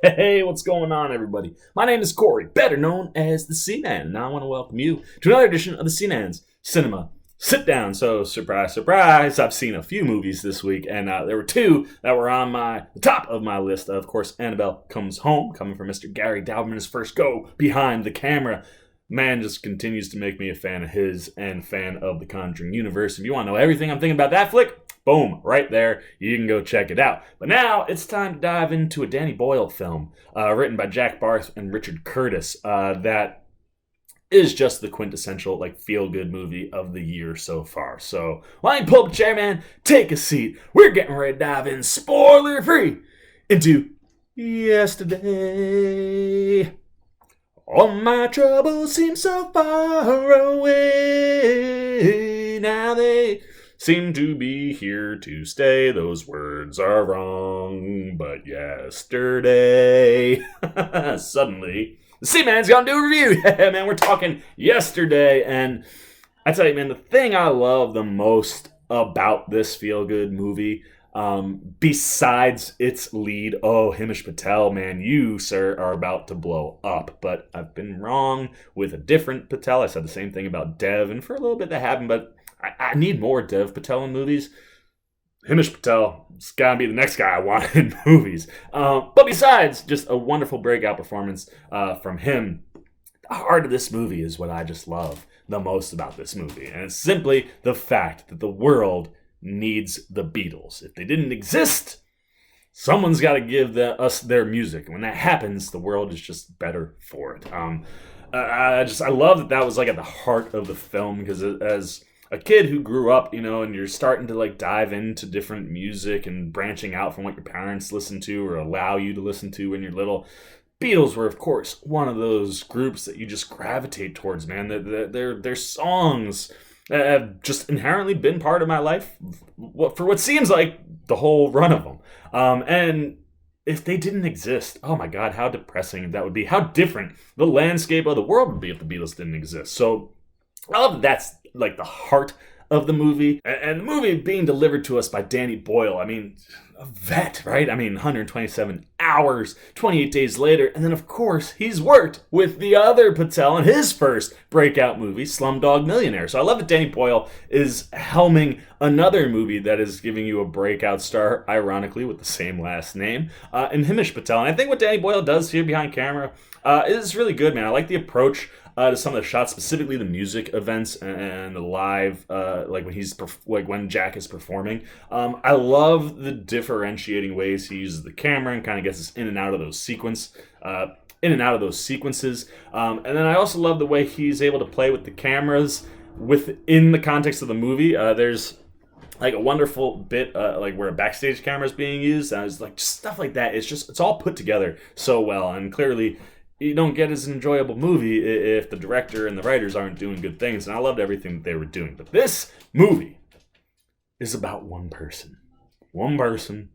Hey, what's going on, everybody? My name is Corey, better known as the C-Man, and I want to welcome you to another edition of the C-Man's Cinema Sit-Down. So, surprise, surprise, I've seen a few movies this week, and there were two that were on the top of my list. Of course, Annabelle Comes Home, coming from Mr. Gary Dalman, his first go behind the camera. Man just continues to make me a fan of his and fan of the Conjuring universe. If you want to know everything I'm thinking about that flick, boom, right there. You can go check it out. But now it's time to dive into a Danny Boyle film written by Jack Barth and Richard Curtis that is just the quintessential feel-good movie of the year so far. So why don't you pull up a chair, man, take a seat. We're getting ready to dive in spoiler-free into yesterday. All my troubles seem so far away. Now they seem to be here to stay. Those words are wrong. But yesterday, suddenly, the C-Man's gonna do a review. Yeah, man, we're talking yesterday. And I tell you, man, the thing I love the most about this feel-good movie, besides its lead, Himesh Patel, man, you, sir, are about to blow up. But I've been wrong with a different Patel. I said the same thing about Dev, and for a little bit that happened, but I need more Dev Patel in movies. Himesh Patel has got to be the next guy I want in movies. But besides just a wonderful breakout performance from him, the heart of this movie is what I just love the most about this movie. And it's simply the fact that the world needs the Beatles. If they didn't exist, someone's got to give us their music. And when that happens, the world is just better for it. I love that was at the heart of the film, because as a kid who grew up, and you're starting to dive into different music and branching out from what your parents listen to or allow you to listen to when you're little, Beatles were, of course, one of those groups that you just gravitate towards, man. Their songs have just inherently been part of my life for what seems like the whole run of them. And if they didn't exist, oh my God, how depressing that would be. How different the landscape of the world would be if the Beatles didn't exist. So I love that that's the heart of the movie. And the movie being delivered to us by Danny Boyle. I mean, a vet, right? 127 hours, 28 days later. And then, of course, he's worked with the other Patel in his first breakout movie, Slumdog Millionaire. So I love that Danny Boyle is helming another movie that is giving you a breakout star, ironically, with the same last name, in Himesh Patel. And I think what Danny Boyle does here behind camera is really good, man. I like the approach to some of the shots, specifically the music events and the live, when Jack is performing. I love the differentiating ways he uses the camera and kind of gets us in and out of those sequences. And then I also love the way he's able to play with the cameras within the context of the movie. There's a wonderful bit where a backstage camera is being used, and it's just stuff like that. It's all put together so well, and clearly you don't get as an enjoyable movie if the director and the writers aren't doing good things, and I loved everything that they were doing. But this movie is about one person. One person.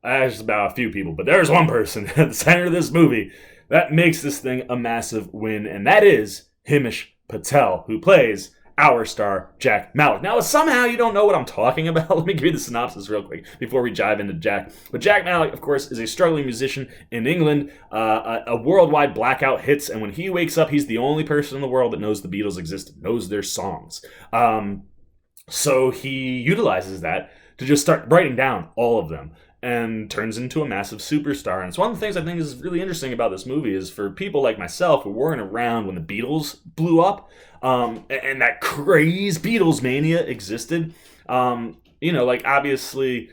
It's about a few people, but there's one person at the center of this movie that makes this thing a massive win, and that is Himesh Patel, who plays our star, Jack Malik. Now, if somehow you don't know what I'm talking about, let me give you the synopsis real quick before we dive into Jack. But Jack Malik, of course, is a struggling musician in England. A worldwide blackout hits, and when he wakes up, he's the only person in the world that knows the Beatles existed, knows their songs. So he utilizes that to just start writing down all of them, and turns into a massive superstar. And it's one of the things I think is really interesting about this movie is for people like myself who weren't around when the Beatles blew up, and that crazy Beatles mania existed. Obviously,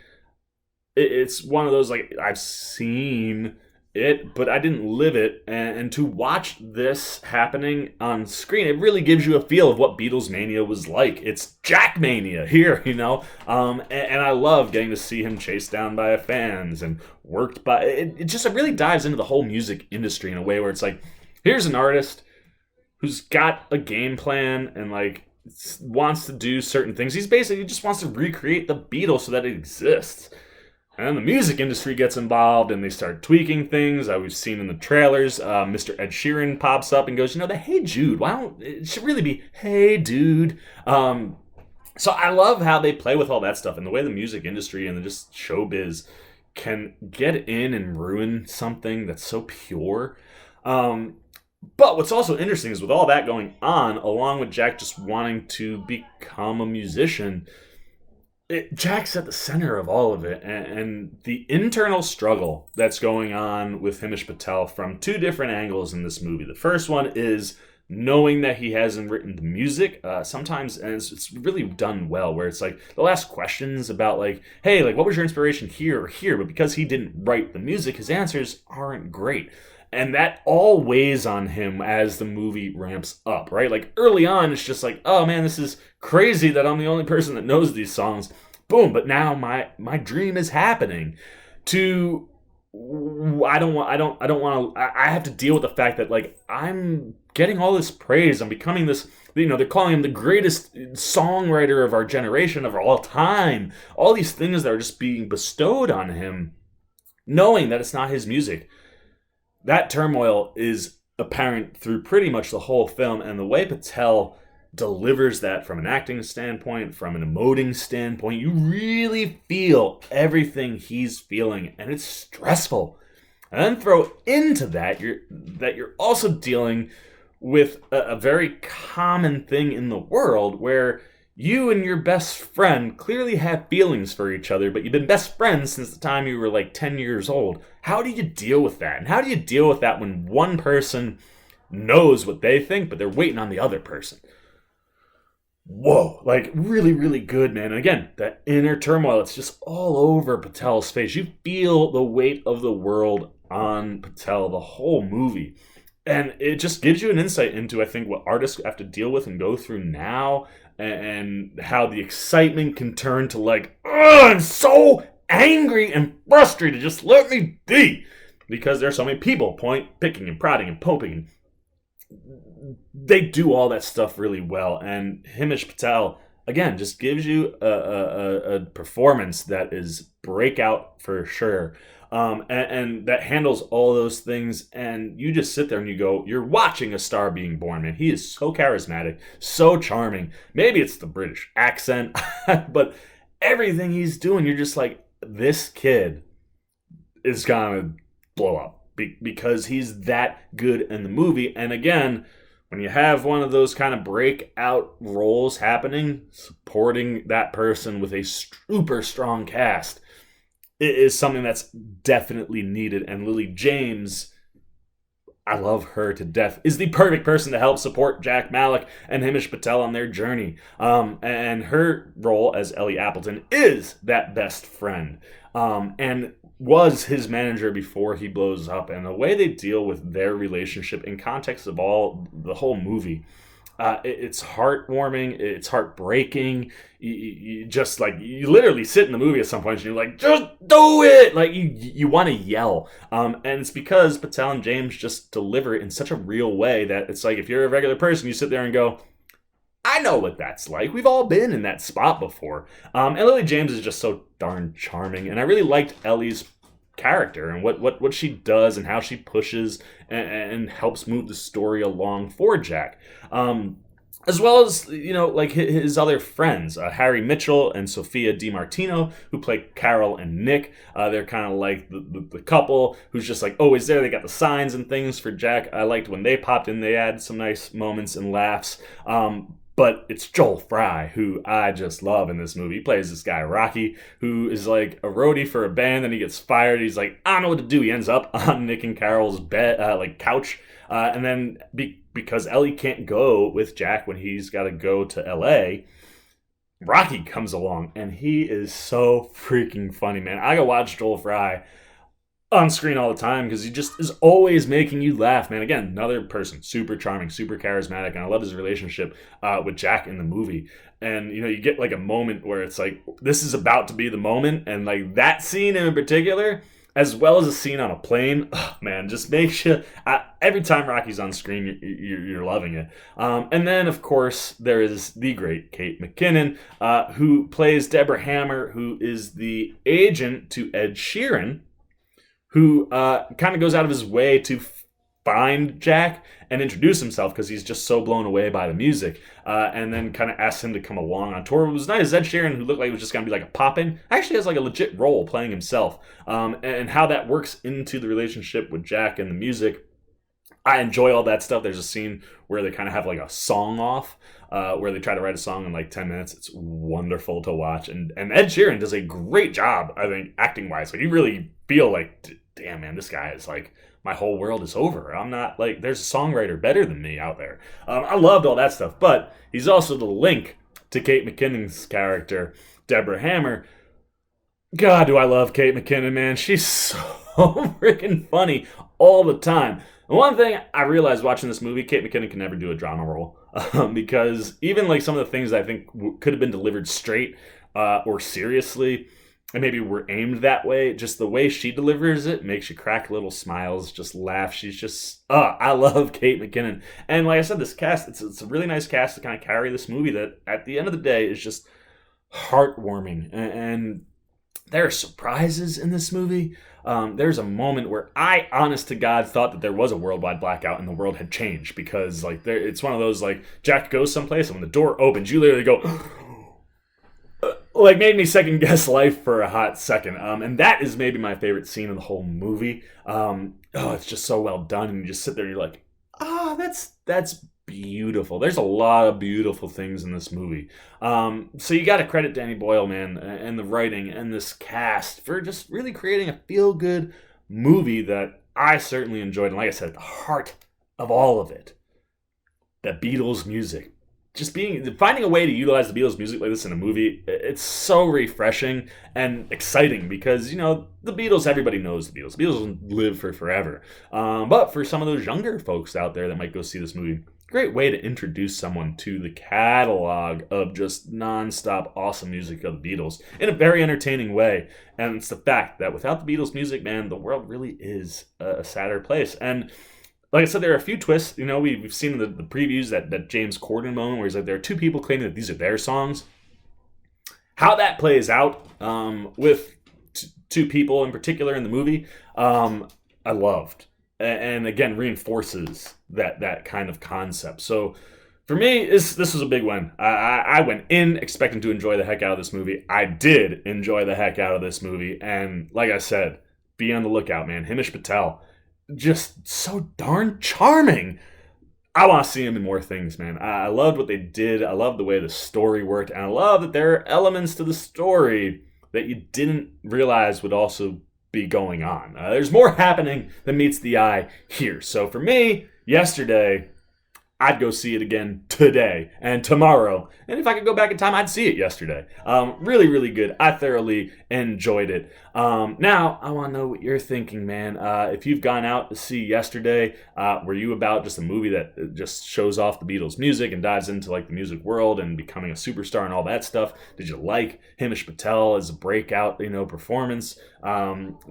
it's one of those, I've seen it, but I didn't live it. And to watch this happening on screen, it really gives you a feel of what Beatles mania was like. It's Jack mania here, and I love getting to see him chased down by fans and worked by it really dives into the whole music industry in a way where it's here's an artist who's got a game plan and wants to do certain things. He's basically just wants to recreate the Beatles so that it exists. And the music industry gets involved, and they start tweaking things. We've seen in the trailers, Mr. Ed Sheeran pops up and goes, the Hey Jude, it should really be Hey Dude. So I love how they play with all that stuff, and the way the music industry and just showbiz can get in and ruin something that's so pure. But what's also interesting is with all that going on, along with Jack just wanting to become a musician, Jack's at the center of all of it. And the internal struggle that's going on with Himesh Patel from two different angles in this movie. The first one is knowing that he hasn't written the music sometimes, and it's really done well, where it's like they'll ask questions about like, hey, like what was your inspiration here or here, but because he didn't write the music, his answers aren't great. And that all weighs on him as the movie ramps up, right? Like early on, it's just like, oh man, this is crazy that I'm the only person that knows these songs. Boom, but now my dream is happening. To I have to deal with the fact that like I'm getting all this praise. I'm becoming this, they're calling him the greatest songwriter of our generation, of all time. All these things that are just being bestowed on him, knowing that it's not his music. That turmoil is apparent through pretty much the whole film, and the way Patel delivers that from an acting standpoint, from an emoting standpoint, you really feel everything he's feeling, and it's stressful. And then throw into that you're also dealing with a very common thing in the world where you and your best friend clearly have feelings for each other, but you've been best friends since the time you were like 10 years old. How do you deal with that? And how do you deal with that when one person knows what they think, but they're waiting on the other person? Whoa, like really, really good, man. And again, that inner turmoil, it's just all over Patel's face. You feel the weight of the world on Patel the whole movie. And it just gives you an insight into, I think, what artists have to deal with and go through now, and how the excitement can turn to like, I'm so angry and frustrated, just let me be. Because there are so many people picking and prodding and poking. They do all that stuff really well. And Himesh Patel, again, just gives you a performance that is breakout for sure. And that handles all those things, and you just sit there and you go, you're watching a star being born, man. He is so charismatic, so charming. Maybe it's the British accent, but everything he's doing, you're just like, this kid is gonna blow up because he's that good in the movie. And again, when you have one of those kind of breakout roles happening, supporting that person with a super strong cast, it is something that's definitely needed. And Lily James, I love her to death, is the perfect person to help support Jack Malik and Himesh Patel on their journey. And her role as Ellie Appleton is that best friend. And was his manager before he blows up. And the way they deal with their relationship in context of the whole movie, it's heartwarming, it's heartbreaking. You just like, you literally sit in the movie at some point and you're like, just do it! Like you want to yell. And it's because Patel and James just deliver it in such a real way that it's like, if you're a regular person, you sit there and go, I know what that's like. We've all been in that spot before. And Lily James is just so darn charming. And I really liked Ellie's character and what she does and how she pushes and helps move the story along for Jack. As well as, like his other friends, Harry Mitchell and Sophia DiMartino, who play Carol and Nick. They're kind of like the couple who's just like always there. They got the signs and things for Jack. I liked when they popped in. They had some nice moments and laughs. But it's Joel Fry, who I just love in this movie. He plays this guy, Rocky, who is like a roadie for a band, and he gets fired. He's like, I don't know what to do. He ends up on Nick and Carol's bed, couch. And then because Ellie can't go with Jack when he's got to go to L.A., Rocky comes along, and he is so freaking funny, man. I go watch Joel Fry on screen all the time because he just is always making you laugh, man. Again, another person, super charming, super charismatic, and I love his relationship with Jack in the movie. And you get like a moment where it's like, this is about to be the moment, and like that scene in particular, as well as a scene on a plane, man, just makes you, every time Rocky's on screen, you're loving it. And then, of course, there is the great Kate McKinnon, who plays Deborah Hammer, who is the agent to Ed Sheeran, who kind of goes out of his way to find Jack and introduce himself because he's just so blown away by the music, and then kind of asks him to come along on tour. It was nice. Ed Sheeran, who looked like he was just going to be like a pop-in, actually has like a legit role playing himself, and how that works into the relationship with Jack and the music. I enjoy all that stuff. There's a scene where they kind of have like a song off, where they try to write a song in like 10 minutes. It's wonderful to watch. And Ed Sheeran does a great job, I think, acting-wise. Like, you really feel like, damn, man, this guy is like, my whole world is over. I'm not, like, there's a songwriter better than me out there. I loved all that stuff. But he's also the link to Kate McKinnon's character, Deborah Hammer. God, do I love Kate McKinnon, man. She's so freaking funny all the time. And one thing I realized watching this movie, Kate McKinnon can never do a drama role, because even like some of the things I think could have been delivered straight or seriously, and maybe were aimed that way, just the way she delivers it makes you crack little smiles, just laugh. She's just, I love Kate McKinnon. And like I said, this cast, it's a really nice cast to kind of carry this movie that at the end of the day is just heartwarming. And there are surprises in this movie. There's a moment where I, honest to God, thought that there was a worldwide blackout and the world had changed, because like it's one of those, like, Jack goes someplace and when the door opens, you literally go, like, made me second guess life for a hot second. And that is maybe my favorite scene in the whole movie. It's just so well done, and you just sit there and you're like, that's beautiful. There's a lot of beautiful things in this movie. So you got to credit Danny Boyle, man, and the writing and this cast for just really creating a feel-good movie that I certainly enjoyed. And like I said, at the heart of all of it, the Beatles music. Just finding a way to utilize the Beatles music like this in a movie, it's so refreshing and exciting, because, you know, the Beatles, everybody knows the Beatles. The Beatles live for forever. But for some of those younger folks out there that might go see this movie, great way to introduce someone to the catalog of just nonstop awesome music of the Beatles in a very entertaining way. And it's the fact that without the Beatles music, man, the world really is a sadder place. And like I said, there are a few twists. You know, we've seen in the previews that James Corden moment where he's like, there are two people claiming that these are their songs. How that plays out with two people in particular in the movie, I loved. And again, reinforces that kind of concept. So for me, this was a big win. I went in expecting to enjoy the heck out of this movie. I did enjoy the heck out of this movie. And like I said, be on the lookout, man. Himesh Patel, just so darn charming. I want to see him in more things, man. I loved what they did. I loved the way the story worked. And I love that there are elements to the story that you didn't realize would also be going on. There's more happening than meets the eye here. So for me, yesterday, I'd go see it again today and tomorrow. And if I could go back in time, I'd see it yesterday. Really, really good. I thoroughly enjoyed it. Now, I want to know what you're thinking, man. If you've gone out to see yesterday, were you about just a movie that just shows off the Beatles music and dives into like the music world and becoming a superstar and all that stuff? Did you like Himesh Patel as a breakout, performance?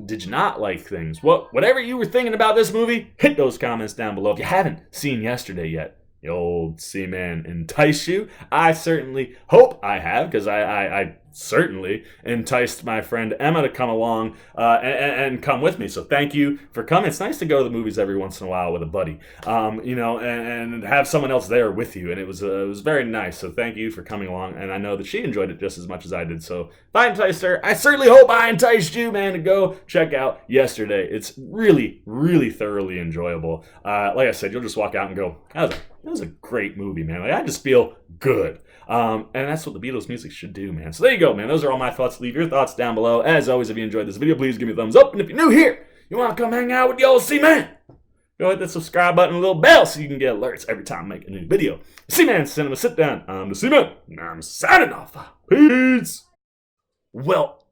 Did you not like things? Whatever you were thinking about this movie, hit those comments down below. If you haven't seen yesterday yet, the old Seaman entice you? I certainly hope I have, because I certainly enticed my friend Emma to come along and come with me. So thank you for coming. It's nice to go to the movies every once in a while with a buddy, and have someone else there with you. And it was very nice. So thank you for coming along. And I know that she enjoyed it just as much as I did. So if I enticed her, I certainly hope I enticed you, man, to go check out Yesterday. It's really, really thoroughly enjoyable. Like I said, you'll just walk out and go, that was a great movie, man. Like, I just feel good. And that's what the Beatles music should do, man. So there you go, man. Those are all my thoughts. Leave your thoughts down below. As always, if you enjoyed this video, please give me a thumbs up. And if you're new here, you want to come hang out with the old C-Man, go hit that subscribe button and little bell so you can get alerts every time I make a new video. C-Man Cinema Sit Down. I'm the C-Man, and I'm signing off. Peace. Well,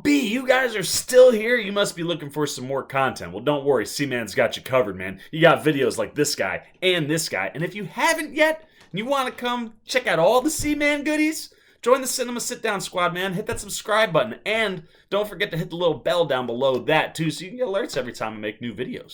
you guys are still here. You must be looking for some more content. Well, don't worry. C-Man's got you covered, man. You got videos like this guy and this guy. And if you haven't yet, and you want to come check out all the C-Man goodies, join the Cinema Sit Down squad, man. Hit that subscribe button. And don't forget to hit the little bell down below that, too, so you can get alerts every time I make new videos.